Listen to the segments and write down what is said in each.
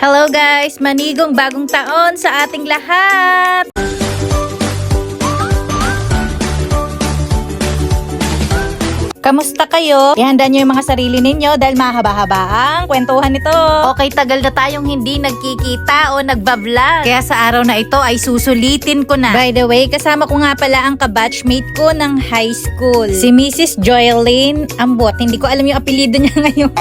Hello guys! Manigong bagong taon sa ating lahat! Kamusta kayo? Ihanda nyo yung mga sarili ninyo dahil mahaba-haba ang kwentuhan nito. Okay, tagal na tayong hindi nagkikita o nagbablog. Kaya sa araw na ito ay susulitin ko na. By the way, kasama ko nga pala ang kabatchmate ko ng high school. Si Mrs. Joylene Ambot. Hindi ko alam yung apelido niya ngayon.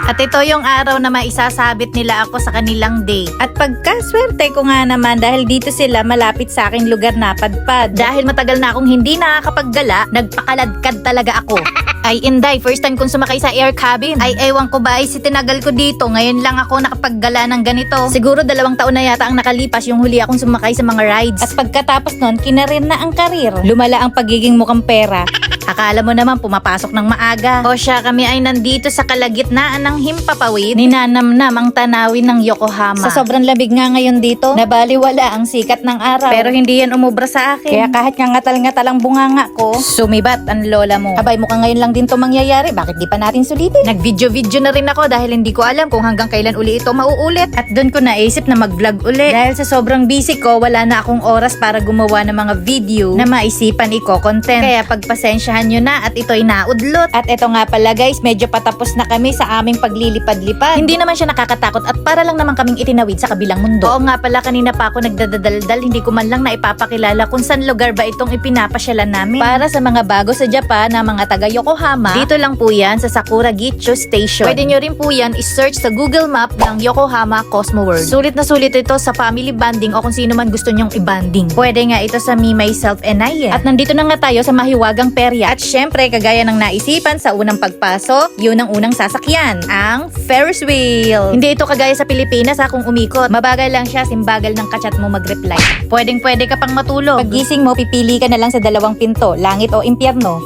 At ito yung araw na maisasabit nila ako sa kanilang date. At pagkaswerte ko nga naman dahil dito sila malapit sa aking lugar na padpad. Dahil matagal na akong hindi nakakapaggala, nagpakaladkad talaga ako. Ay inday, first time kong sumakay sa air cabin. Ay ewan ko ba ay tinagal ko dito. Ngayon lang ako nakapaggala ng ganito. Siguro 2 taon na yata ang nakalipas yung huli akong sumakay sa mga rides. At pagkatapos nun, kinarir na ang karir. Lumala ang pagiging mukhang pera. Akala mo naman pumapasok ng maaga. O siya, kami ay nandito sa kalagitnaan ng Himpapawid. Ninanamnam ang tanawin ng Yokohama. Sa sobrang lamig nga ngayon dito, nabaliwala ang sikat ng araw. Pero hindi yan umubra sa akin. Kaya kahit nga ngatal-ngatal ang bunganga ko, sumibat ang lola mo. Abay, mukhang ngayon lang din to mangyayari. Bakit di pa natin sulitin? Nag-video-video na rin ako dahil hindi ko alam kung hanggang kailan uli ito mauulit. At doon ko naisip na mag-vlog uli. Dahil sa sobrang busy ko, wala na akong oras para gumawa ng mga video na maisipan i-content. Kaya pagpasensyahan nyo na at ito'y naudlot. At ito nga pala guys, medyo patapos na kami sa aming paglilipad-lipad. Hindi naman siya nakakatakot at para lang naman kaming itinawid sa kabilang mundo. Oo nga pala, kanina pa ako nagdadaldal, hindi ko man lang naipapakilala kung saan lugar ba itong ipinapasyalan namin. Para sa mga bago sa Japan na mga taga Yokohama, dito lang po yan sa Sakura Gicho Station. Pwede nyo rin po yan i-search sa Google Map ng Yokohama Cosmo World. Sulit na sulit ito sa family bonding o kung sino man gusto nyong i-bonding. Pwede nga ito sa me, myself, and I. At nandito na nga tayo sa mahiwagang perya. At syempre, kagaya ng naisipan sa unang pagpasok, yun ang unang sasakyan, ang Ferris wheel. Hindi ito kagaya sa Pilipinas kung umikot. Mabagal lang siya, simbagal ng kachat mo mag-reply. Pwedeng-pwede ka pang matulog. Paggising mo, pipili ka na lang sa 2 pinto, langit o impyerno.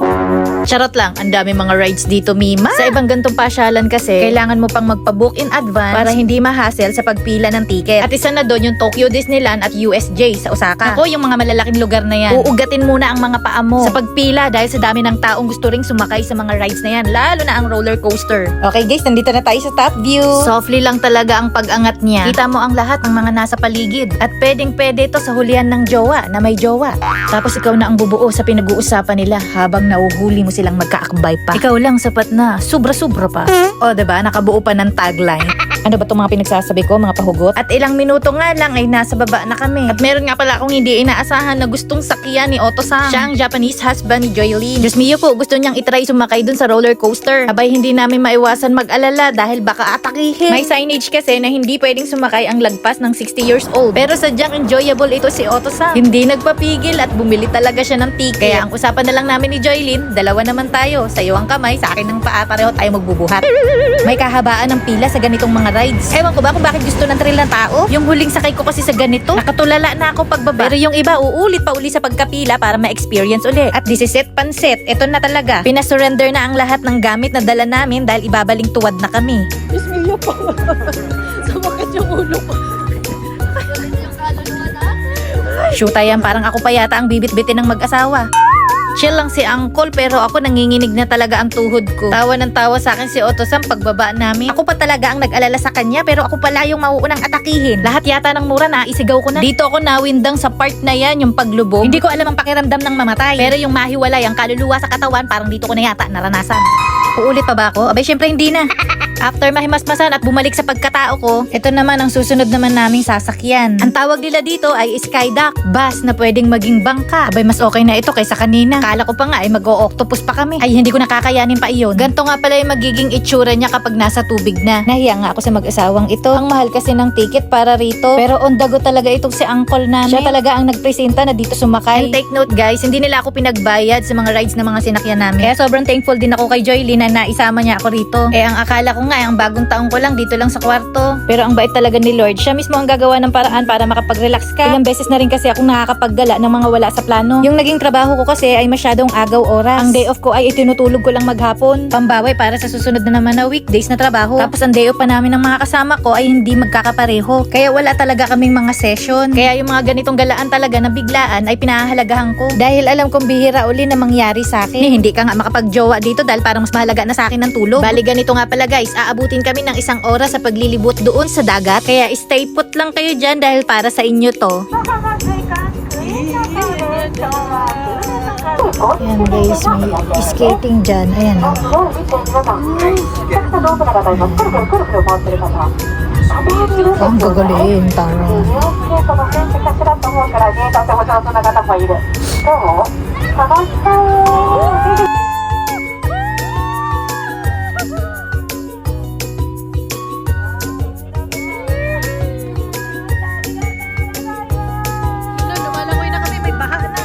Charot lang, ang dami mga rides dito, Mima. Sa ibang gantong pasyalan kasi, kailangan mo pang magpa-book in advance para hindi ma-hassle sa pagpila ng ticket. At isa na doon yung Tokyo Disneyland at USJ sa Osaka. Ako, yung mga malalaking lugar na yan, uugatin muna ang mga paa mo sa pagpila dahil sa dami ng taong gusto ring sumakay sa mga rides na yan, lalo na ang roller coaster. Okay guys, nandito na tayo sa top view. Softly lang talaga ang pag-angat niya. Kita mo ang lahat ng mga nasa paligid. At pwedeng-pwede ito sa hulihan ng jowa na may jowa. Tapos ikaw na ang bubuo sa pinag-uusapan nila habang nauhuli mo silang magkaakbay pa. Ikaw lang sapat na, sobra-sobra pa. O diba, nakabuo pa ng tagline. Ano ba itong mga pinagsasabi ko, mga pahugot? At ilang minuto nga lang ay nasa baba na kami. At meron nga pala akong hindi inaasahan na gustong sakyan ni Otto-san. Siya ang Japanese husband ni Joylene. Diyos mio po, gusto niyang itry sumakay dun sa roller coaster. Abay, hindi namin maiwasan mag-alala dahil baka atakihin. May signage kasi na hindi pwedeng sumakay ang lagpas ng 60 years old. Pero sadyang enjoyable ito si Otto-san. Hindi nagpapigil at bumili talaga siya ng ticket. Kaya ang usapan na lang namin ni Joylene, 2 naman tayo. Sa'yo ang kamay, sa akin ng paa, pareho tayo magbubuhat. May kahabaan ng pila sa ganitong mga rides. Ewan ko ba kung bakit gusto ng thrill ng tao? Yung huling sakay ko kasi sa ganito, nakatulala na ako pagbaba. Pero yung iba, uulit pa uli sa pagkapila para ma-experience uli. At this is it, pansit. Ito na talaga. Pinasurrender na ang lahat ng gamit na dala namin dahil ibabaling tuwad na kami. Bismillah po. Sumakit yung ulo ko. Shoota yan, parang ako pa yata ang bibit-bitin ng mag-asawa. Chill lang si Uncle pero ako nanginginig na talaga ang tuhod ko. Tawa ng tawa sa akin si Otto-san pagbaba namin. Ako pa talaga ang nag-alala sa kanya pero ako pala yung mauunang atakihin. Lahat yata ng mura na isigaw ko na. Dito ako nawindang sa part na yan, yung paglubog. Hindi ko alam ang pakiramdam ng mamatay. Pero yung mahiwalay ang kaluluwa sa katawan parang dito ko na yata naranasan. Uulit pa ba ako? Abay syempre hindi na. After mahimasmasan at bumalik sa pagkatao ko, ito naman ang susunod naman naming sasakyan. Ang tawag nila dito ay Skydock, bus na pwedeng maging bangka. Abay mas okay na ito kaysa kanina. Kala ko pa nga ay mag-o-octopus pa kami. Ay hindi ko nakakayanin pa iyon. Ganto nga pala yung magiging itsura niya kapag nasa tubig na. Nahiya nga ako sa mag-asawang ito. Ang mahal kasi ng ticket para rito. Pero on the go talaga itong si Uncle namin. Siya talaga ang nagpresenta na dito sumakay. And take note guys, hindi nila ako pinagbayad sa mga rides na mga sinakyan namin. Kaya sobrang thankful din ako kay Joylene na naisama niya ako rito. Ang akala ko nga ang bagong taong ko lang dito lang sa kwarto. Pero ang bait talaga ni Lord. Siya mismo ang gagawa ng paraan para makapag-relax ka. Ilang beses na rin kasi akong nakakapaggala ng mga wala sa plano. Yung naging trabaho ko kasi ay masyadong agaw oras. Ang day off ko ay itinutulog ko lang maghapon. Pambawi para sa susunod na naman na weekdays na trabaho. Tapos ang day off pa namin ng mga kasama ko ay hindi magkakapareho. Kaya wala talaga kaming mga session. Kaya yung mga ganitong galaan talaga na biglaan ay pinahahalagahan ko. Dahil alam kong bihira uli na mangyari sa akin. Hindi ka nga makapag-jowa dito dahil parang mas mahalaga na sa akin ng tulog. Bali ganito nga pala guys, guys, aabutin kami ng 1 oras sa paglilibot doon sa dagat. Kaya stay put lang kayo dyan dahil para sa inyo to. Ayan guys, may skating dyan. Ayan o. Ang gagaling, tara. Lumalangoy na kami, may baha na.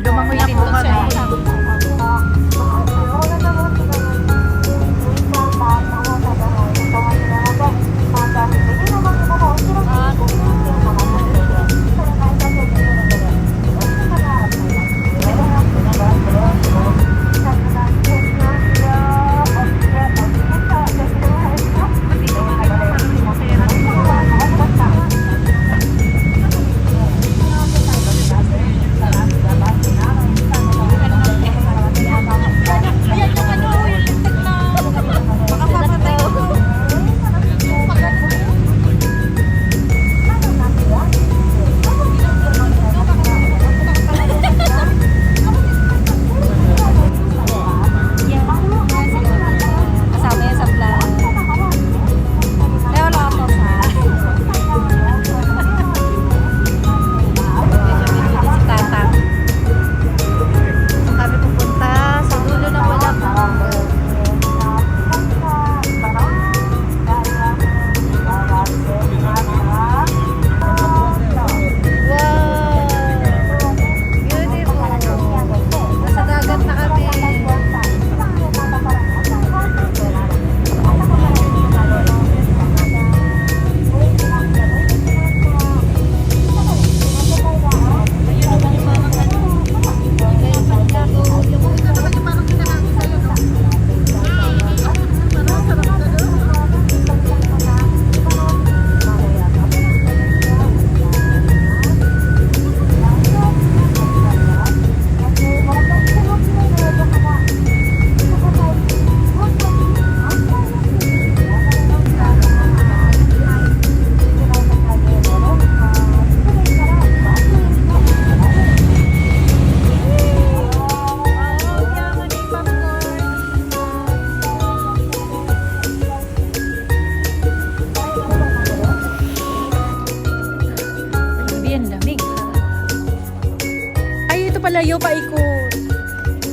Lumangoy din po kami. Kasama yan sa vlog. Pero wala ako sa. Si Tata. Kami pupunta sa dulo ng walang nasa dagat na kami. Ang lamig. Ay, ito pala yung paikot.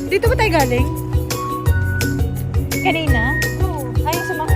Dito ba tayo galing? Kanina? Oo. Ay, sama.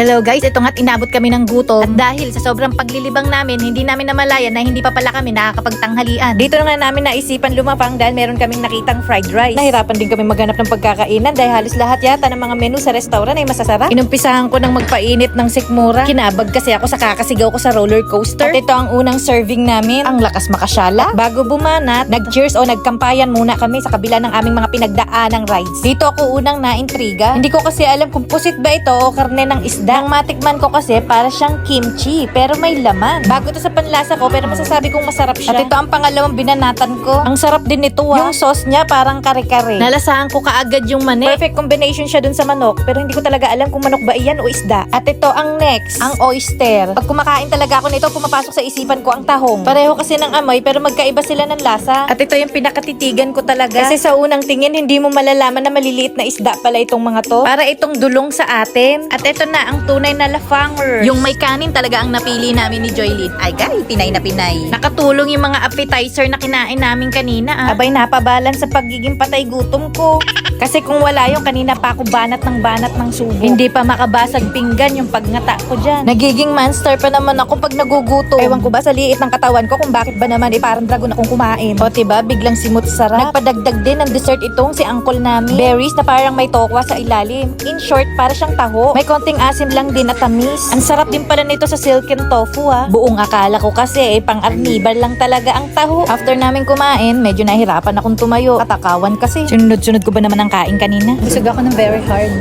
Hello guys, ito nga't inabot kami ng gutom. At dahil sa sobrang paglilibang namin, hindi namin namalayan na hindi pa pala kami nakakapagtanghalian. Dito na nga namin naisipan lumapang dahil meron kaming nakitang fried rice. Nahirapan din kami maghanap ng pagkakainan dahil halos lahat yata ng mga menu sa restaurant ay masasarap. Inumpisahan ko ng magpainit ng sikmura. Kinabag kasi ako sa kakasigaw ko sa roller coaster. At ito ang unang serving namin. Ang lakas makasyala. Bago bumanat, nag-cheers o nagkampayan muna kami sa kabila ng aming mga pinagdaanang rides. Dito ako unang naintriga. Hindi ko kasi alam kung pusit ba ito o karne ng isda. Nang matikman ko kasi para siyang kimchi pero may laman. Bago to sa panlasa ko pero masasabi kong masarap siya. At ito ang pangalawang binanatan ko. Ang sarap din nito Yung sauce niya parang kare-kare. Nalasahan ko kaagad yung mani. Perfect combination siya dun sa manok pero hindi ko talaga alam kung manok ba iyan o isda. At ito ang next, ang oyster. Pag kumakain talaga ako nito, pumapasok sa isipan ko ang tahong. Pareho kasi ng amoy pero magkaiba sila ng lasa. At ito yung pinakatitigan ko talaga. Kasi sa unang tingin hindi mo malalaman na maliliit na isda pala itong mga to. Para itong dulong sa atin. At ito na ang tunay na lafanger. Yung may kanin talaga ang napili namin ni Joylyn. Ay guys, Pinay na Pinay. Nakatulong yung mga appetizer na kinain namin kanina. Abay, napabalan sa pagiging patay gutom ko. Kasi kung wala yung kanina pa ako banat ng subo. Hindi pa makabasag pinggan yung pagngata ko dyan. Nagiging monster pa naman ako pag nagugutom. Ewan ko ba sa liit ng katawan ko kung bakit ba naman parang dragon akong kumain. O diba, biglang simot sarap. Nagpadagdag din ng dessert itong si uncle namin. Berries na parang may tokwa sa ilalim. In short, para siyang taho. May konting asim maasim lang din at tamis. Ang sarap din pala nito sa silken tofu Buong akala ko kasi pang-arnival lang talaga ang taho. After namin kumain, medyo nahirapan akong tumayo. Katakawan kasi. Sunod-sunod ko ba naman ang kain kanina? Busog ako ng very hard.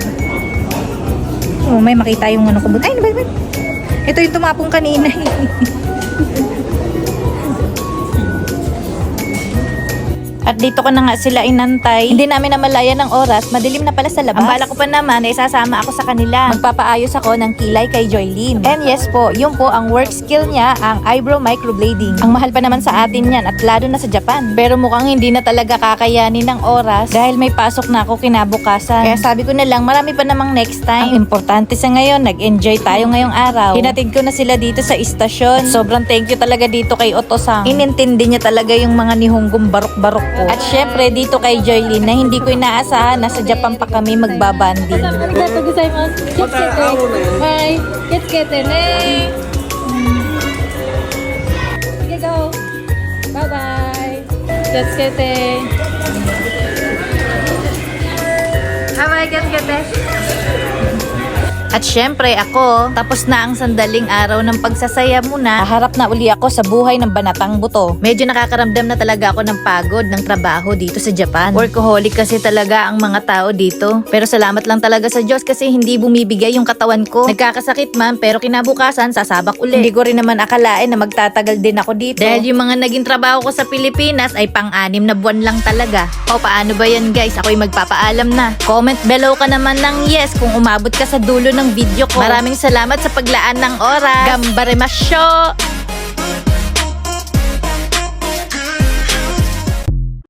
May makita yung ano ko. Ay, naman. Ito yung tumapong kanina. At dito ko na nga sila inantay. Hindi namin namalayan ng oras, madilim na pala sa labas. Ang bala ko pa naman ay sasama ako sa kanila. Magpapaayos ako ng kilay kay Joylene. And yes po, yun po ang work skill niya, ang eyebrow microblading. Ang mahal pa naman sa atin yan at lalo na sa Japan. Pero mukhang hindi na talaga kakayanin ng oras dahil may pasok na ako kinabukasan. Kaya sabi ko na lang, marami pa namang next time. Ang importante sa ngayon, nag-enjoy tayo ngayong araw. Hinatid ko na sila dito sa istasyon. At sobrang thank you talaga dito kay Otto-san. Inintindi niya talaga yung mga nihonggong barok-barok ko. At syempre dito kay Joylene na hindi ko inaasahan na sa Japan pa kami magbabanding. Arigatou gozaimasu. Kitsukete. Hi. Kitsukete ne. Sige, go. Bye-bye. Kitsukete. Bye-bye, kitsukete. At syempre ako, tapos na ang sandaling araw ng pagsasaya muna. Haharap na uli ako sa buhay ng banatang buto. Medyo nakakaramdam na talaga ako ng pagod ng trabaho dito sa Japan. Workaholic kasi talaga ang mga tao dito. Pero salamat lang talaga sa Diyos kasi hindi bumibigay yung katawan ko. Nagkakasakit man pero kinabukasan sasabak uli. Hindi ko rin naman akalain na magtatagal din ako dito. Dahil yung mga naging trabaho ko sa Pilipinas ay pang-6 na buwan lang talaga. O paano ba yan guys? Ako'y magpapaalam na. Comment below ka naman ng yes kung umabot ka sa dulo ng video ko. Maraming salamat sa paglaan ng oras. Gambare masyo!